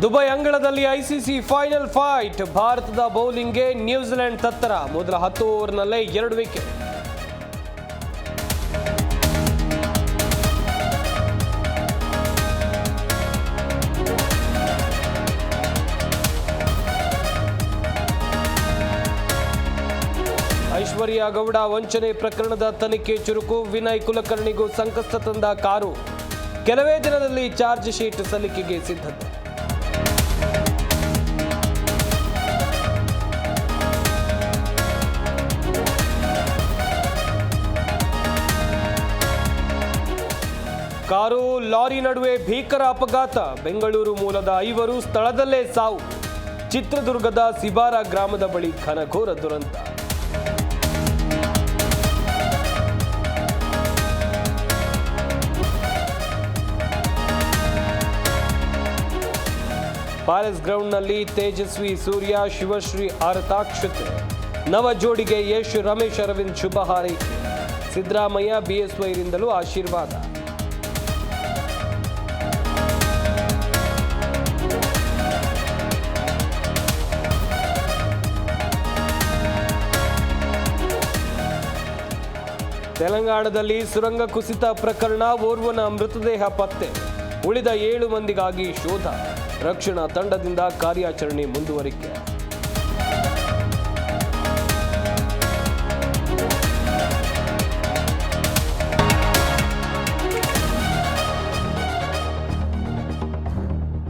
Dubai ಅಂಗಳದಲ್ಲಿ ICC final fight. ಭಾರತದ ಬೌಲಿಂಗ್ಗೆ New Zealand ತತ್ತರ. ಮೊದಲ 10 ಓವರ್ನಲ್ಲೇ 2 ವಿಕೆಟ್. ಐಶ್ವರ್ಯ ಗೌಡ ವಂಚನೆ ಪ್ರಕರಣದ ತನಿಖೆ ಚುರುಕು. ವಿನಯ್ ಕುಲಕರ್ಣಿಗೂ ಸಂಕಷ್ಟ ತಂದ ಕಾರು. ಕೆಲವೇ ದಿನದಲ್ಲಿ ಚಾರ್ಜ್ ಶೀಟ್ ಸಲ್ಲಿಕೆಗೆ ಸಿದ್ಧತೆ. ಕಾರು ಲಾರಿ ನಡುವೆ ಭೀಕರ ಅಪಘಾತ. ಬೆಂಗಳೂರು ಮೂಲದ 5 ಸ್ಥಳದಲ್ಲೇ ಸಾವು. ಚಿತ್ರದುರ್ಗದ ಸಿಬಾರ ಗ್ರಾಮದ ಬಳಿ ಘನಘೋರ ದುರಂತ. ಪ್ಯಾಲೇಸ್ ಗ್ರೌಂಡ್ನಲ್ಲಿ ತೇಜಸ್ವಿ ಸೂರ್ಯ ಶಿವಶ್ರೀ ಆರತಾಕ್ಷತೆ. ನವ ಜೋಡಿಗೆ ಯಶ್ ರಮೇಶ್ ಅರವಿಂದ್ ಶುಭ ಹಾರೈಕೆ. ಸಿದ್ದರಾಮಯ್ಯ ಬಿಎಸ್ವೈರಿಂದಲೂ ಆಶೀರ್ವಾದ. ತೆಲಂಗಾಣದಲ್ಲಿ ಸುರಂಗ ಕುಸಿತ ಪ್ರಕರಣ. ಓರ್ವನ ಮೃತದೇಹ ಪತ್ತೆ. ಉಳಿದ 7 ಮಂದಿಗಾಗಿ ಶೋಧ. ರಕ್ಷಣಾ ತಂಡದಿಂದ ಕಾರ್ಯಾಚರಣೆ ಮುಂದುವರಿಕೆ.